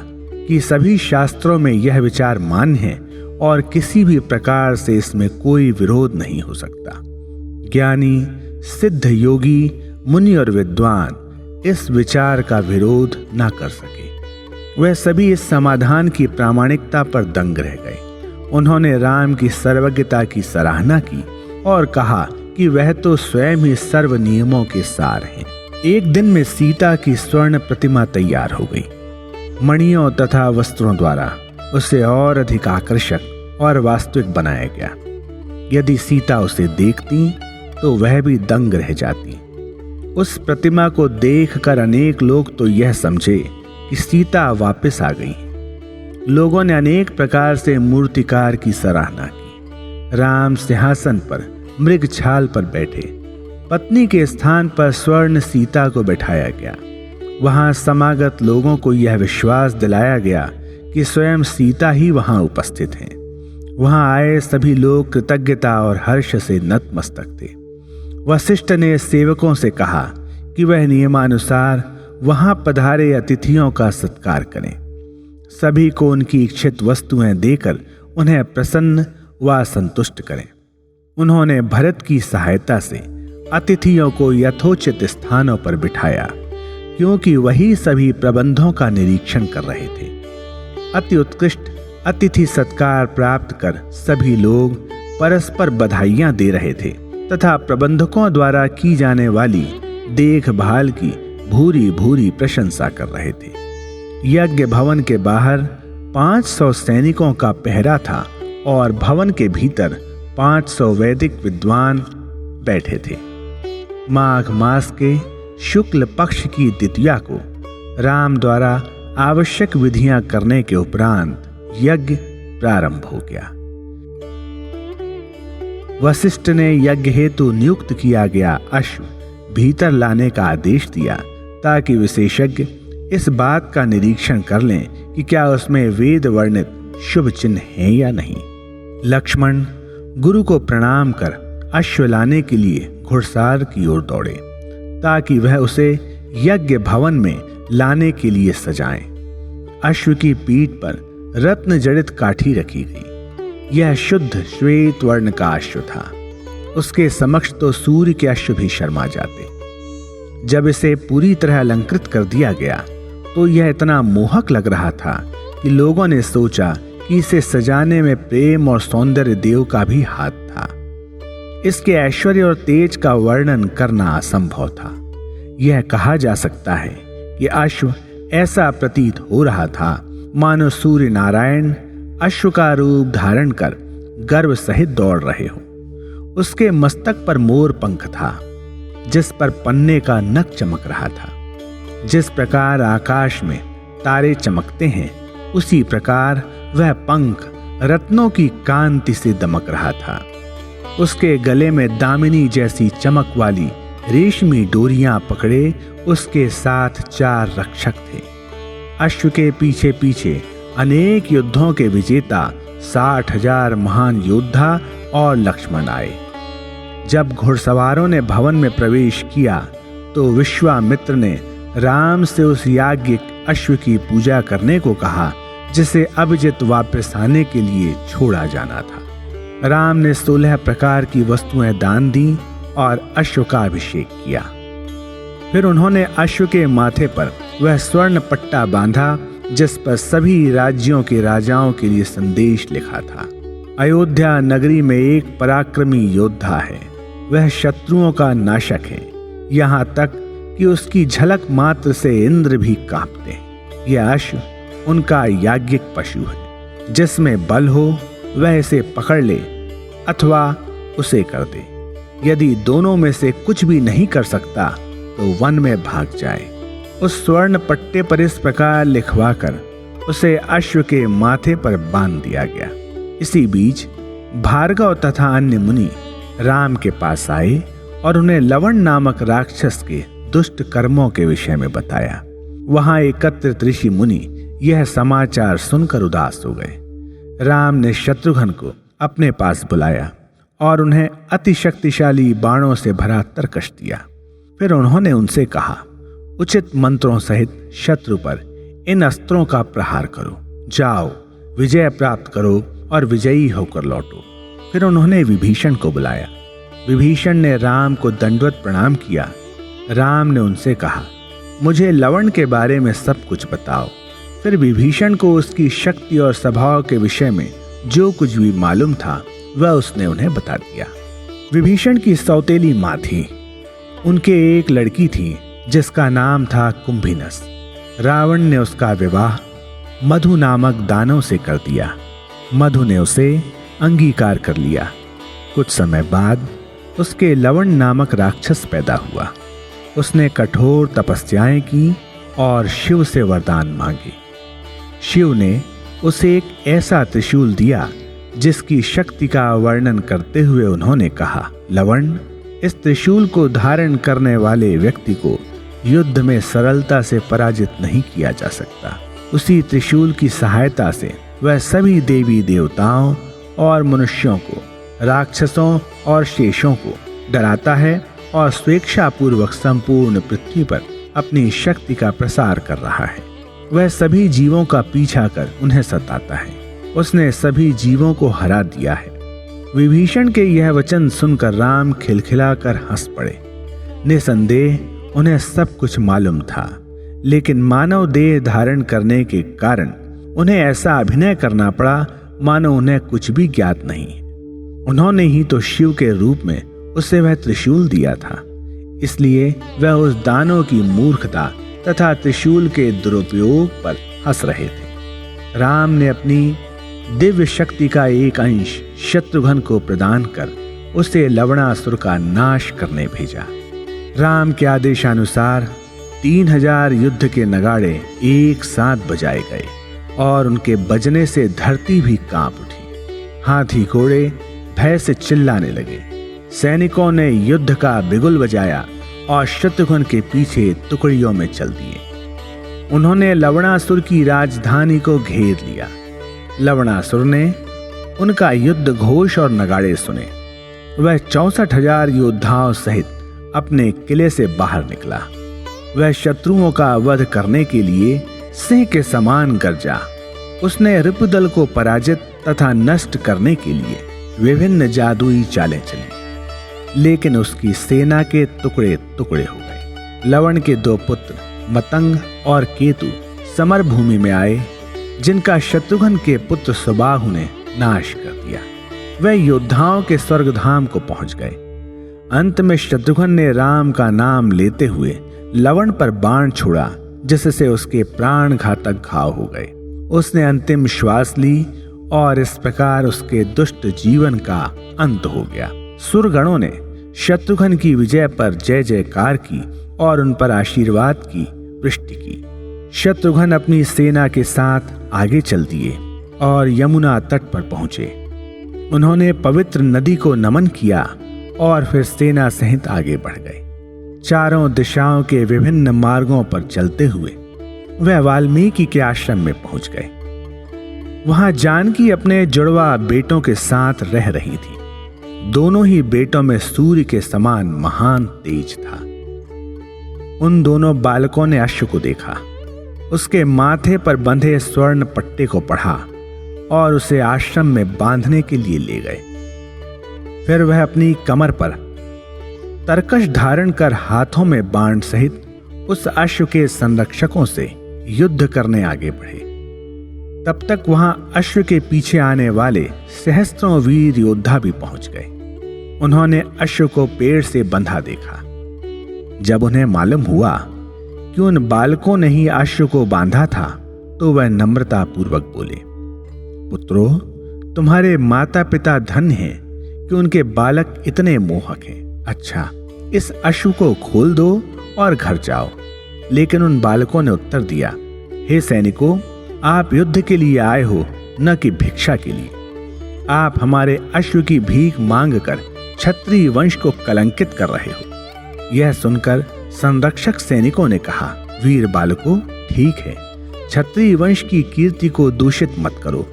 कि सभी शास्त्रों में यह विचार मान्य है और किसी भी प्रकार से इसमें कोई विरोध नहीं हो सकता। ज्ञानी, सिद्ध योगी, मुनि और विद्वान इस विचार का विरोध न कर सके। वह सभी इस समाधान की प्रामाणिकता पर दंग रह गए। उन्होंने राम की सर्वज्ञता की सराहना की और कहा कि वह तो स्वयं ही सर्व नियमों के सार हैं। एक दिन में सीता की स्वर्ण प्रतिमा तैयार हो गई। मणियों तथा वस्त्रों द्वारा उसे और अधिक आकर्षक और वास्तविक बनाया गया। यदि सीता उसे देखती तो वह भी दंग रह जाती। उस प्रतिमा को देखकर अनेक लोग तो यह समझे कि सीता वापस आ गई। लोगों ने अनेक प्रकार से मूर्तिकार की सराहना की। राम सिंहासन पर मृग छाल पर बैठे। पत्नी के स्थान पर स्वर्ण सीता को बैठाया गया। वहां समागत लोगों को यह विश्वास दिलाया गया कि स्वयं सीता ही वहां उपस्थित हैं। वहां आए सभी लोग कृतज्ञता और हर्ष से नतमस्तक थे। वशिष्ठ ने सेवकों से कहा कि वह नियमानुसार वहां पधारे अतिथियों का सत्कार करें। सभी को उनकी इच्छित वस्तुएं देकर उन्हें प्रसन्न व संतुष्ट करें। उन्होंने भरत की सहायता से अतिथियों को यथोचित स्थानों पर बिठाया, क्योंकि वही सभी प्रबंधों का निरीक्षण कर रहे थे। अति उत्कृष्ट अतिथि सत्कार प्राप्त कर सभी लोग परस्पर बधाइयां दे रहे थे तथा प्रबंधकों द्वारा की जाने वाली देखभाल की भूरी भूरी प्रशंसा कर रहे थे। यज्ञ भवन के बाहर 500 सैनिकों का पहरा था और भवन के भीतर 500 वैदिक विद्वान बैठे थे। माघ मास के शुक्ल पक्ष की द्वितीया को राम द्वारा आवश्यक विधियां करने के उपरांत यज्ञ प्रारंभ हो गया। वशिष्ठ ने यज्ञ हेतु नियुक्त किया गया अश्व भीतर लाने का आदेश दिया, ताकि विशेषज्ञ इस बात का निरीक्षण कर लें कि क्या उसमें वेद वर्णित शुभ चिन्ह है या नहीं। लक्ष्मण गुरु को प्रणाम कर अश्व लाने के लिए घुड़सार की ओर दौड़े, ताकि वह उसे यज्ञ भवन में लाने के लिए सजाएं। अश्व की पीठ पर रत्न जड़ित काठी रखी गई। यह शुद्ध श्वेत वर्ण का अश्व था। उसके समक्ष तो सूर्य के अश्व भी शर्मा जाते। जब इसे पूरी तरह अलंकृत कर दिया गया तो यह इतना मोहक लग रहा था कि लोगों ने सोचा कि इसे सजाने में प्रेम और सौंदर्य देव का भी हाथ था। इसके ऐश्वर्य और तेज का वर्णन करना असंभव था। यह कहा जा सकता है कि अश्व ऐसा प्रतीत हो रहा था मानो सूर्य नारायण अश्व का रूप धारण कर गर्व सहित दौड़ रहे हो। उसके मस्तक पर मोर पंख था, जिस पर पन्ने का नख चमक रहा था। जिस प्रकार आकाश में तारे चमकते हैं, उसी प्रकार वह पंख रत्नों की कांति से दमक रहा था। उसके गले में दामिनी जैसी चमक वाली रेशमी डोरियां पकड़े उसके साथ 4 रक्षक थे। अश्व के पीछे पीछे अनेक युद्धों के विजेता 60,000 महान योद्धा और लक्ष्मण आए। जब घुड़सवारों ने भवन में प्रवेश किया तो विश्वामित्र ने राम से उस याज्ञिक अश्व की पूजा करने को कहा, जिसे अभिजित वापस आने के लिए छोड़ा जाना था। राम ने 16 प्रकार की वस्तुएं दान दी और अश्व का अभिषेक किया। फिर उन्होंने अश्व के माथे पर वह स्वर्ण पट्टा बांधा जिस पर सभी राज्यों के राजाओं के लिए संदेश लिखा था। अयोध्या नगरी में एक पराक्रमी योद्धा है, वह शत्रुओं का नाशक है, यहाँ तक कि उसकी झलक मात्र से इंद्र भी कांपते हैं। यह अश्व उनका याज्ञिक पशु है, जिसमें बल हो वह इसे पकड़ ले अथवा उसे कर दे। यदि दोनों में से कुछ भी नहीं कर सकता तो वन में भाग जाए। उस स्वर्ण पट्टे पर इस प्रकार लिखवाकर उसे अश्व के माथे पर बांध दिया गया। इसी बीच भार्गव तथा अन्य मुनि राम के पास आए और उन्हें लवण नामक राक्षस के दुष्ट कर्मों के विषय में बताया। वहां एकत्रित ऋषि मुनि यह समाचार सुनकर उदास हो गए। राम ने शत्रुघ्न को अपने पास बुलाया और उन्हें अति शक्तिशाली बाणों से भरा तरकश दिया। फिर उन्होंने उनसे कहा, उचित मंत्रों सहित शत्रु पर इन अस्त्रों का प्रहार करो, जाओ विजय प्राप्त करो और विजयी होकर लौटो। फिर उन्होंने विभीषण को बुलाया। विभीषण ने राम को दंडवत प्रणाम किया। राम ने उनसे कहा, मुझे लवण के बारे में सब कुछ बताओ। फिर विभीषण को उसकी शक्ति और स्वभाव के विषय में जो कुछ भी मालूम था वह उसने उन्हें बता दिया। विभीषण की सौतेली माँ थी। उनके एक लड़की थी जिसका नाम था कुंभिनस। रावण ने उसका विवाह मधु नामक दानव से कर दिया। मधु ने उसे अंगीकार कर लिया। कुछ समय बाद उसके लवण नामक राक्षस पैदा हुआ। उसने कठोर तपस्याएं की और शिव से वरदान मांगे। शिव ने उसे एक ऐसा त्रिशूल दिया जिसकी शक्ति का वर्णन करते हुए उन्होंने कहा, लवण, इस त्रिशूल को धारण करने वाले व्यक्ति को युद्ध में सरलता से पराजित नहीं किया जा सकता। उसी त्रिशूल की सहायता से वह सभी देवी देवताओं और मनुष्यों को, राक्षसों और शेषों को डराता है और स्वेच्छापूर्वक संपूर्ण पृथ्वी पर अपनी शक्ति का प्रसार कर रहा है। वह सभी जीवों का पीछा कर उन्हें सताता है। उसने सभी जीवों को हरा दिया है। विभीषण के यह वचन सुनकर राम खिलखिलाकर हंस पड़े। निसंदेह उन्हें सब कुछ मालूम था, लेकिन मानव देह धारण करने के कारण उन्हें ऐसा अभिनय करना पड़ा मानो उन्हें कुछ भी ज्ञात नहीं। उन्होंने ही तो शिव के रूप में उसे वह त्रिशूल दिया था, इसलिए वह उस दानव की मूर्खता तथा त्रिशूल के दुरुपयोग पर हंस रहे थे। राम ने अपनी दिव्य शक्ति का एक अंश शत्रुघ्न को प्रदान कर उसे लवणासुर का नाश करने भेजा। राम के आदेशानुसार 3000 युद्ध के नगाड़े एक साथ बजाए गए और उनके बजने से धरती भी कांप उठी। हाथी घोड़े भय से चिल्लाने लगे। सैनिकों ने युद्ध का बिगुल बजाया और शत्रुघ्न के पीछे टुकड़ियों में चल दिए। उन्होंने लवणासुर की राजधानी को घेर लिया। लवणासुर ने उनका युद्ध घोष और नगाड़े सुने। वह 64,000 योद्धाओं सहित अपने किले से बाहर निकला। वह शत्रुओं का वध करने के लिए सिंह के समान गरजा। उसने रिपुदल को पराजित तथा नष्ट करने के लिए विभिन्न जादुई चालें चली, लेकिन उसकी सेना के टुकड़े टुकड़े हो गए। लवण के 2 पुत्र मतंग और केतु समर भूमि में आए, जिनका शत्रुघ्न के पुत्र सुबाहु ने नाश कर दिया। वे योद्धाओं के स्वर्गधाम को पहुंच गए। अंत में शत्रुघ्न ने राम का नाम लेते हुए लवण पर बाण छोड़ा, जिससे उसके प्राण घातक घाव हो गए। उसने अंतिम श्वास ली और इस प्रकार उसके दुष्ट जीवन का अंत हो गया। सुरगणों ने शत्रुघ्न की विजय पर जय जयकार की और उन पर आशीर्वाद की वृष्टि की। शत्रुघ्न अपनी सेना के साथ आगे चल दिए और यमुना तट पर पहुंचे। उन्होंने पवित्र नदी को नमन किया और फिर सेना सहित आगे बढ़ गए। चारों दिशाओं के विभिन्न मार्गों पर चलते हुए वह वाल्मीकि के आश्रम में पहुंच गए। वहां जानकी अपने जुड़वा बेटों के साथ रह रही थी। दोनों ही बेटों में सूर्य के समान महान तेज था। उन दोनों बालकों ने अश्व को देखा, उसके माथे पर बंधे स्वर्ण पट्टे को पढ़ा और उसे आश्रम में बांधने के लिए ले गए। फिर वह अपनी कमर पर तरकश धारण कर हाथों में बाण सहित उस अश्व के संरक्षकों से युद्ध करने आगे बढ़े। तब तक वहां अश्व के पीछे आने वाले सहस्त्रों वीर योद्धा भी पहुंच गए। उन्होंने अश्व को पेड़ से बंधा देखा। जब उन्हें मालूम हुआ कि उन बालकों ने ही अश्व को बांधा था, तो वह नम्रता पूर्वक बोले, पुत्रों, तुम्हारे माता पिता धन्य हैं कि उनके बालक इतने मोहक हैं। अच्छा, इस अश्व को खोल दो और घर जाओ। लेकिन उन बालकों ने उत्तर दिया, हे सैनिकों, आप युद्ध के लिए आए हो, न कि भिक्षा के लिए। आप हमारे अश्व की भीख मांगकर क्षत्रिय वंश को कलंकित कर रहे हो। यह सुनकर संरक्षक सैनिकों ने कहा, वीर बालकों, ठीक है, क्षत्रिय वंश की कीर्ति को दूषित मत करो,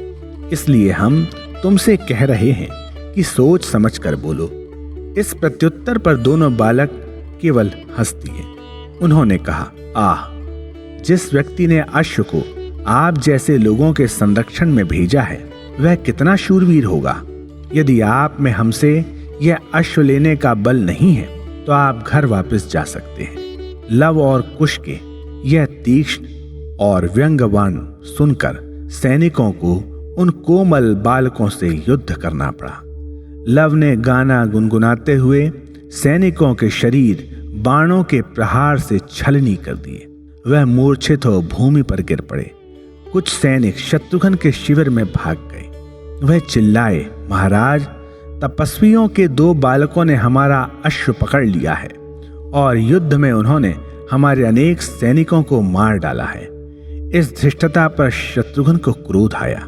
इसलिए हम तुमसे कह रहे हैं कि सोच समझकर बोलो। इस प्रत्युत्तर पर दोनों बालक केवल हंस दिए। उन्होंने कहा, आह, जिस व्यक्ति ने अश्व को आप जैसे लोगों के संरक्षण में भेजा है, वह कितना शूरवीर होगा। यदि आप में हमसे यह अश्व लेने का बल नहीं है, तो आप घर वापस जा सकते हैं। लव और कुश के यह तीक्ष्ण और व्यंग्यवान सुनकर सैनिकों को उन कोमल बालकों से युद्ध करना पड़ा। लव ने गाना गुनगुनाते हुए सैनिकों के शरीर बाणों के प्रहार से छलनी कर दिए। वह मूर्छित हो भूमि पर गिर पड़े। कुछ सैनिक शत्रुघ्न के शिविर में भाग गए। वह चिल्लाए, महाराज, तपस्वियों के 2 बालकों ने हमारा अश्व पकड़ लिया है और युद्ध में उन्होंने हमारे अनेक सैनिकों को मार डाला है। इस धृष्टता पर शत्रुघ्न को क्रोध आया।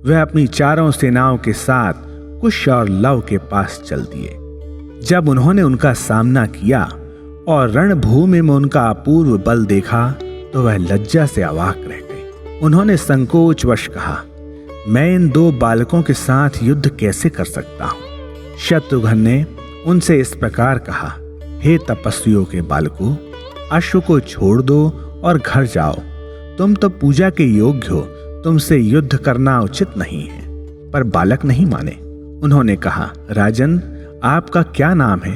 वह अपनी चारों सेनाओं के साथ कुश और लव के पास चल दिए। जब उन्होंने उनका सामना किया और रणभूमि में उनका अपूर्व बल देखा, तो वह लज्जा से अवाक रह गए। उन्होंने संकोचवश कहा, मैं इन 2 बालकों के साथ युद्ध कैसे कर सकता हूं। शत्रुघ्न ने उनसे इस प्रकार कहा, हे तपस्वियों के बालकों, अश्व को छोड़ दो और घर जाओ। तुम तो पूजा के योग्य हो, तुमसे युद्ध करना उचित नहीं है। पर बालक नहीं माने। उन्होंने कहा, राजन, आपका क्या नाम है?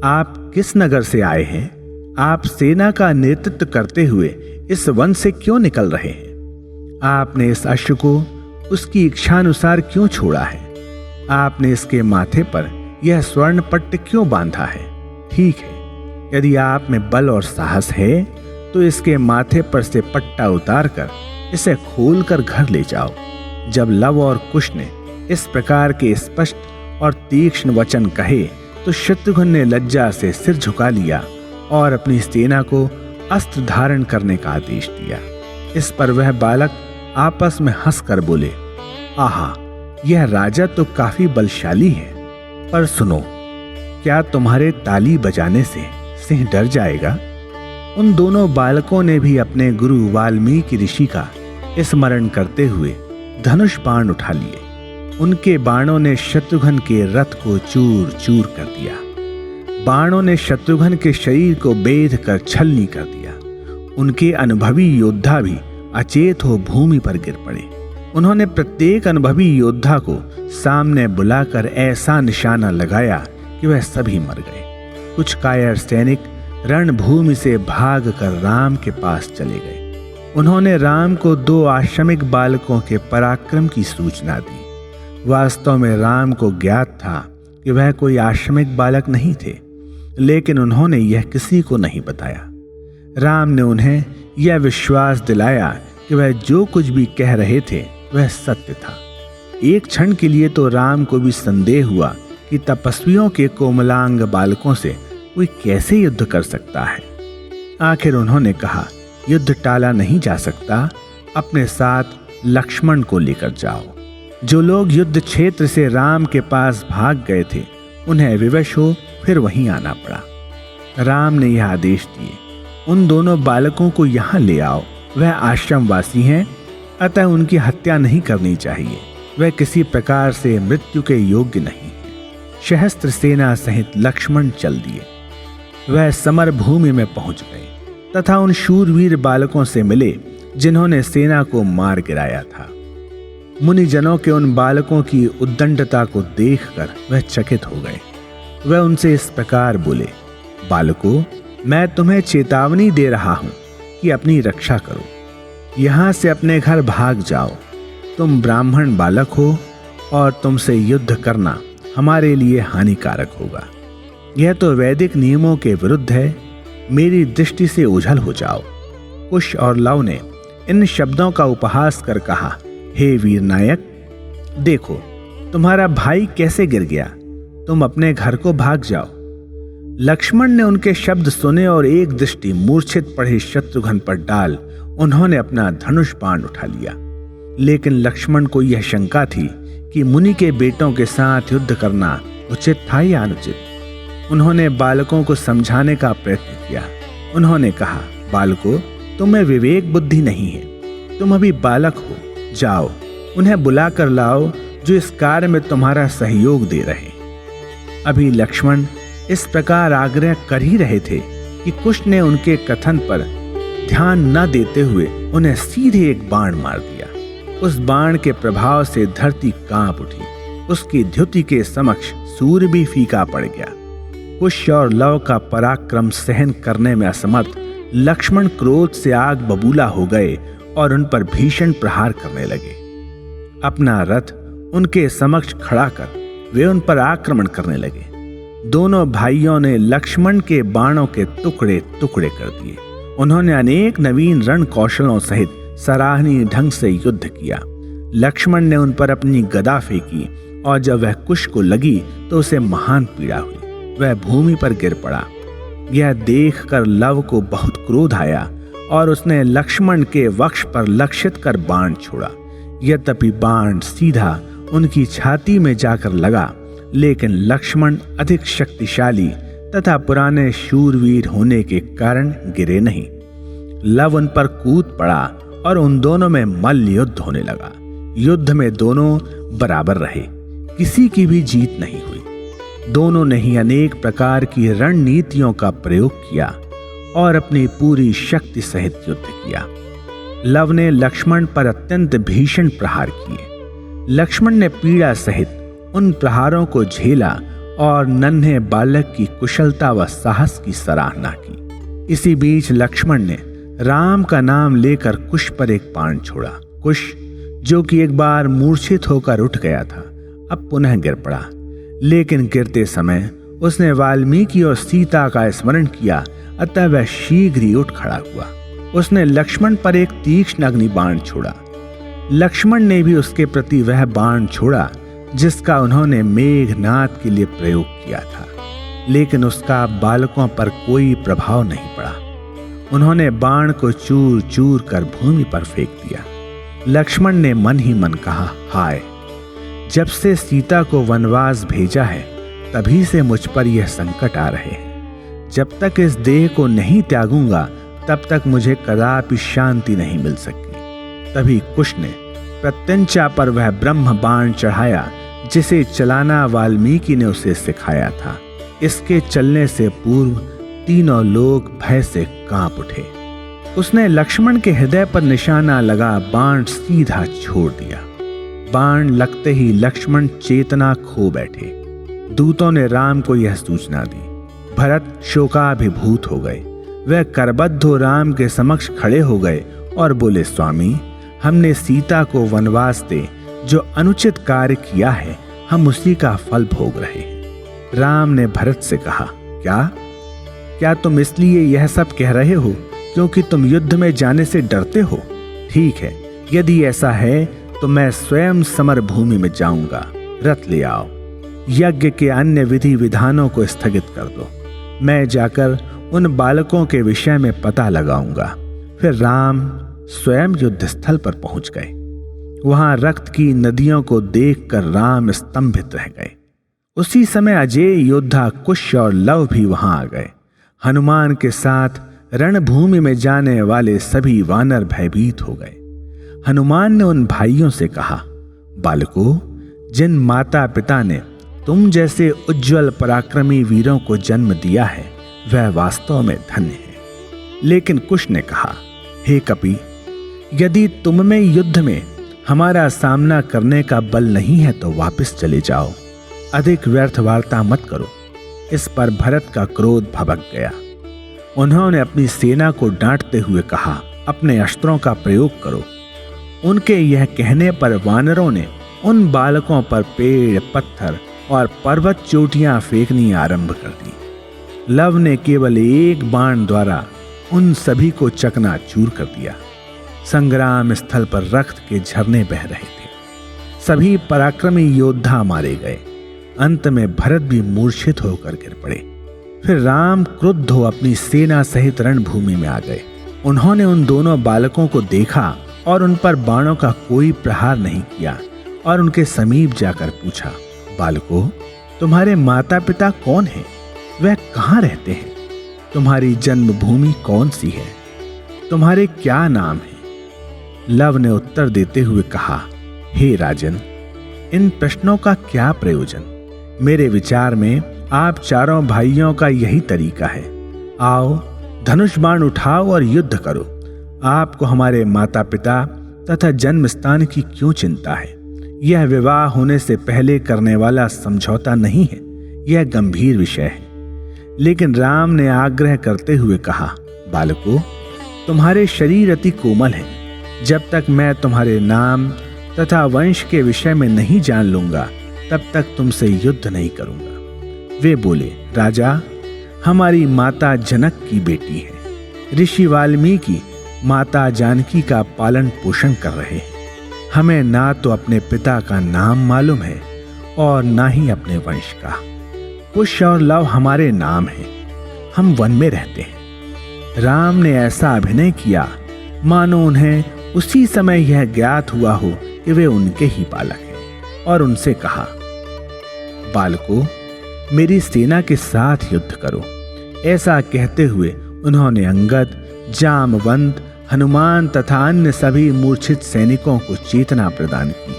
आप किस नगर से आए हैं? आप सेना का नेतृत्व करते हुए इस वन से क्यों निकल रहे हैं? आपने इस अश्व को उसकी इच्छानुसार क्यों छोड़ा है? आपने इसके माथे पर यह स्वर्ण पट्ट क्यों बांधा है? ठीक है, यदि आप में बल और साहस है, तो इसके माथे पर से पट्टा उतारकर इसे खोलकर घर ले जाओ। जब लव और कुश ने इस प्रकार के स्पष्ट और तीक्ष्ण वचन कहे, तो शत्रुघ्न ने लज्जा से सिर झुका लिया और अपनी सेना को अस्त्र धारण करने का आदेश दिया। इस पर वह बालक आपस में हंसकर बोले, आहा, यह राजा तो काफी बलशाली है। पर सुनो, क्या तुम्हारे ताली बजाने से सिंह डर जाएगा? उन दोनों बालकों ने भी अपने गुरु वाल्मीकि ऋषि का स्मरण करते हुए धनुष बाण उठा लिए। उनके बाणों ने शत्रुघ्न के रथ को चूर चूर कर दिया। बाणों ने शत्रुघ्न के शरीर को बेध कर छलनी कर दिया। उनके अनुभवी योद्धा भी अचेत हो भूमि पर गिर पड़े। उन्होंने प्रत्येक अनुभवी योद्धा को सामने बुलाकर ऐसा निशाना लगाया कि वह सभी मर गए। कुछ कायर सैनिक रणभूमि से भागकर राम के पास चले गए। उन्होंने राम को 2 आश्रमिक बालकों के पराक्रम की सूचना दी। वास्तव में राम को ज्ञात था कि वह कोई आश्रमिक बालक नहीं थे, लेकिन उन्होंने यह किसी को नहीं बताया। राम ने उन्हें यह विश्वास दिलाया कि वह जो कुछ भी कह रहे थे वह सत्य था। एक क्षण के लिए तो राम को भी संदेह हुआ कि तपस्वियों के कोमलांग बालकों से कोई कैसे युद्ध कर सकता है। आखिर उन्होंने कहा, युद्ध टाला नहीं जा सकता, अपने साथ लक्ष्मण को लेकर जाओ। जो लोग युद्ध क्षेत्र से राम के पास भाग गए थे उन्हें विवश हो फिर वहीं आना पड़ा। राम ने यह आदेश दिए, उन दोनों बालकों को यहाँ ले आओ। वह आश्रमवासी हैं, अतः उनकी हत्या नहीं करनी चाहिए। वह किसी प्रकार से मृत्यु के योग्य नहीं है। सहस्त्र सेना सहित लक्ष्मण चल दिए। वह समर भूमि में पहुंच गए तथा उन शूरवीर बालकों से मिले जिन्होंने सेना को मार गिराया था। मुनिजनों के उन बालकों की उद्दंडता को देखकर वह चकित हो गए। वह उनसे इस प्रकार बोले, बालकों, मैं तुम्हें चेतावनी दे रहा हूं कि अपनी रक्षा करो। यहां से अपने घर भाग जाओ। तुम ब्राह्मण बालक हो और तुमसे युद्ध करना हमारे लिए हानिकारक होगा। यह तो वैदिक नियमों के विरुद्ध है। मेरी दृष्टि से ओझल हो जाओ। कुश और लव ने इन शब्दों का उपहास कर कहा, हे वीर नायक, देखो तुम्हारा भाई कैसे गिर गया। तुम अपने घर को भाग जाओ। लक्ष्मण ने उनके शब्द सुने और एक दृष्टि मूर्छित पड़े शत्रुघ्न पर डाल उन्होंने अपना धनुष बाण उठा लिया। लेकिन लक्ष्मण को यह शंका थी कि मुनि के बेटों के साथ युद्ध करना उचित था या अनुचित। उन्होंने बालकों को समझाने का प्रयत्न किया। उन्होंने कहा, बालकों, तुम्हें विवेक बुद्धि नहीं है। तुम अभी बालक हो। जाओ, उन्हें बुलाकर लाओ जो इस कार्य में तुम्हारा सहयोग दे रहे। अभी लक्ष्मण इस प्रकार आग्रह कर ही रहे थे कि कुश ने उनके कथन पर ध्यान न देते हुए उन्हें सीधे एक बाण मार दिया। उस बाण के प्रभाव से धरती कांप उठी। उसकी द्युति के समक्ष सूर्य भी फीका पड़ गया। कुश और लव का पराक्रम सहन करने में असमर्थ लक्ष्मण क्रोध से आग बबूला हो गए और उन पर भीषण प्रहार करने लगे। अपना रथ उनके समक्ष खड़ा कर वे उन पर आक्रमण करने लगे। दोनों भाइयों ने लक्ष्मण के बाणों के टुकड़े टुकड़े कर दिए। उन्होंने अनेक नवीन रण कौशलों सहित सराहनीय ढंग से युद्ध किया। लक्ष्मण ने उन पर अपनी गदा फेंकी और जब वह कुश को लगी तो उसे महान पीड़ा हुई। वह भूमि पर गिर पड़ा। यह देखकर लव को बहुत क्रोध आया और उसने लक्ष्मण के वक्ष पर लक्षित कर बाण छोड़ा। यद्यपि बाण सीधा उनकी छाती में जाकर लगा, लेकिन लक्ष्मण अधिक शक्तिशाली तथा पुराने शूरवीर होने के कारण गिरे नहीं। लव उन पर कूद पड़ा और उन दोनों में मल्ल युद्ध होने लगा। युद्ध में दोनों बराबर रहे, किसी की भी जीत नहीं हुई। दोनों ने ही अनेक प्रकार की रणनीतियों का प्रयोग किया और अपनी पूरी शक्ति सहित युद्ध किया। लव ने लक्ष्मण पर अत्यंत भीषण प्रहार किए। लक्ष्मण ने पीड़ा सहित उन प्रहारों को झेला और नन्हे बालक की कुशलता व साहस की सराहना की। इसी बीच लक्ष्मण ने राम का नाम लेकर कुश पर एक बाण छोड़ा। कुश, जो कि एक बार मूर्छित होकर उठ गया था, अब पुनः गिर पड़ा। लेकिन गिरते समय उसने वाल्मीकि और सीता का स्मरण किया, अतः वह शीघ्र ही उठ खड़ा हुआ। उसने लक्ष्मण पर एक तीक्ष्ण अग्नि बाण छोड़ा। लक्ष्मण ने भी उसके प्रति वह बाण छोड़ा जिसका उन्होंने मेघनाद के लिए प्रयोग किया था, लेकिन उसका बालकों पर कोई प्रभाव नहीं पड़ा। उन्होंने बाण को चूर चूर कर भूमि पर फेंक दिया। लक्ष्मण ने मन ही मन कहा, हाय, जब से सीता को वनवास भेजा है तभी से मुझ पर यह संकट आ रहे हैं। जब तक इस देह को नहीं त्यागूंगा तब तक मुझे कदापि शांति नहीं मिल सकती। तभी कुश ने प्रत्यंचा पर वह ब्रह्म बाण चढ़ाया जिसे चलाना वाल्मीकि ने उसे सिखाया था। इसके चलने से पूर्व तीनों लोग भय से कांप उठे। उसने लक्ष्मण के हृदय पर निशाना लगा बाण सीधा छोड़ दिया। बाण लगते ही लक्ष्मण चेतना खो बैठे। दूतों ने राम को यह सूचना दी। भरत शोकाभिभूत हो गए। वह करबद्ध हो राम के समक्ष खड़े हो गए और बोले, स्वामी, हमने सीता को वनवास दे जो अनुचित कार्य किया है हम उसी का फल भोग रहे हैं। राम ने भरत से कहा, क्या तुम इसलिए यह सब कह रहे हो क्योंकि तुम युद्ध में जाने से डरते हो? ठीक है, यदि ऐसा है तो मैं स्वयं समर भूमि में जाऊंगा। रथ ले आओ, यज्ञ के अन्य विधि विधानों को स्थगित कर दो। मैं जाकर उन बालकों के विषय में पता लगाऊंगा। फिर राम स्वयं युद्ध स्थल पर पहुंच गए। वहां रक्त की नदियों को देखकर राम स्तंभित रह गए। उसी समय अजेय योद्धा कुश और लव भी वहां आ गए। हनुमान के साथ रणभूमि में जाने वाले सभी वानर भयभीत हो गए। हनुमान ने उन भाइयों से कहा, बालकों, जिन माता पिता ने तुम जैसे उज्जवल पराक्रमी वीरों को जन्म दिया है वह वास्तव में धन्य है। लेकिन कुश ने कहा, हे कपि, यदि तुम में युद्ध में हमारा सामना करने का बल नहीं है तो वापस चले जाओ, अधिक व्यर्थ वार्ता मत करो। इस पर भरत का क्रोध भभक गया। उन्होंने अपनी सेना को डांटते हुए कहा, अपने अस्त्रों का प्रयोग करो। उनके यह कहने पर वानरों ने उन बालकों पर पेड़, पत्थर और पर्वत चोटियां फेंकनी आरंभ कर दी। लव ने केवल एक बाण द्वारा उन सभी को चकनाचूर कर दिया। संग्राम स्थल पर रक्त के झरने बह रहे थे। सभी पराक्रमी योद्धा मारे गए। अंत में भरत भी मूर्छित होकर गिर पड़े। फिर राम क्रुद्ध हो अपनी सेना सहित रणभूमि में आ गए। उन्होंने उन दोनों बालकों को देखा और उन पर बाणों का कोई प्रहार नहीं किया और उनके समीप जाकर पूछा, बालकों, तुम्हारे माता पिता कौन हैं? वह कहाँ रहते हैं? तुम्हारी जन्मभूमि कौन सी है? तुम्हारे क्या नाम है? लव ने उत्तर देते हुए कहा, हे राजन, इन प्रश्नों का क्या प्रयोजन? मेरे विचार में आप चारों भाइयों का यही तरीका है। आओ, धनुष बाण उठाओ और युद्ध करो। आपको हमारे माता पिता तथा जन्म स्थान की क्यों चिंता है? यह विवाह होने से पहले करने वाला समझौता नहीं है, यह गंभीर विषय है। लेकिन राम ने आग्रह करते हुए कहा, बालकों, तुम्हारे शरीर अति कोमल है। जब तक मैं तुम्हारे नाम तथा वंश के विषय में नहीं जान लूंगा तब तक तुमसे युद्ध नहीं करूंगा। वे बोले, राजा, हमारी माता जनक की बेटी है। ऋषि वाल्मीकि माता जानकी का पालन पोषण कर रहे हैं। हमें ना तो अपने पिता का नाम मालूम है और ना ही अपने वंश का। कुश और लव हमारे नाम हैं। हम वन में रहते हैं। राम ने ऐसा अभिनय किया मानो उन्हें उसी समय यह ज्ञात हुआ हो कि वे उनके ही बालक हैं, और उनसे कहा, बालकों, मेरी सेना के साथ युद्ध करो। ऐसा कहते हुए उन्होंने अंगद, जामवंत, हनुमान तथा अन्य सभी मूर्छित सैनिकों को चेतना प्रदान की।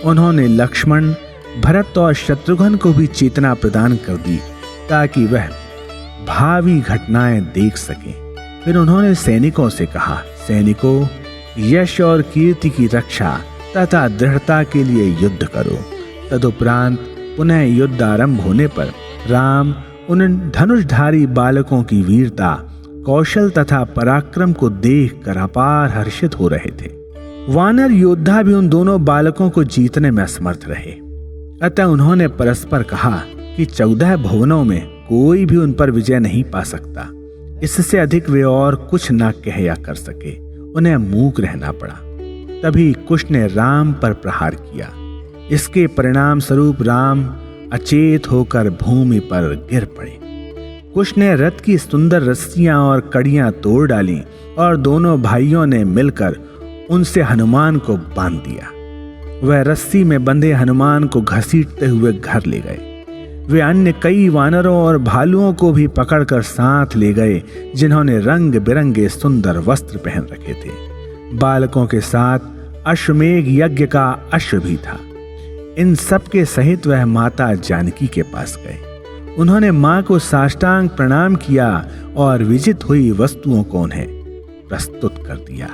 उन्होंने लक्ष्मण, भरत और शत्रुघ्न को भी चेतना प्रदान कर दी ताकि वह भावी घटनाएं देख सकें। फिर उन्होंने सैनिकों से कहा, सैनिकों, यश और कीर्ति की रक्षा तथा दृढ़ता के लिए युद्ध करो। तदुपरांत पुनः युद्ध आरंभ होने पर राम उन धनुषधारी बालकों की वीरता, कौशल तथा पराक्रम को देखकर अपार हर्षित हो रहे थे। वानर योद्धा भी उन दोनों बालकों को जीतने में असमर्थ रहे। अतः उन्होंने परस्पर कहा कि 14 भुवनों में कोई भी उन पर विजय नहीं पा सकता। इससे अधिक वे और कुछ न कह या कर सके। उन्हें मूक रहना पड़ा। तभी कुश ने राम पर प्रहार किया। इसके परिणाम स्वरूप राम अचेत होकर भूमि पर गिर पड़े। कुश ने रथ की सुंदर रस्सियां और कड़ियां तोड़ डाली और दोनों भाइयों ने मिलकर उनसे हनुमान को बांध दिया। वह रस्सी में बंधे हनुमान को घसीटते हुए घर ले गए। वे अन्य कई वानरों और भालुओं को भी पकड़कर साथ ले गए जिन्होंने रंग बिरंगे सुंदर वस्त्र पहन रखे थे। बालकों के साथ अश्वमेघ यज्ञ का अश्व भी था। इन सब के सहित वह माता जानकी के पास गए। उन्होंने मां को साष्टांग प्रणाम किया और विजित हुई वस्तुओं को उन्हें प्रस्तुत कर दिया।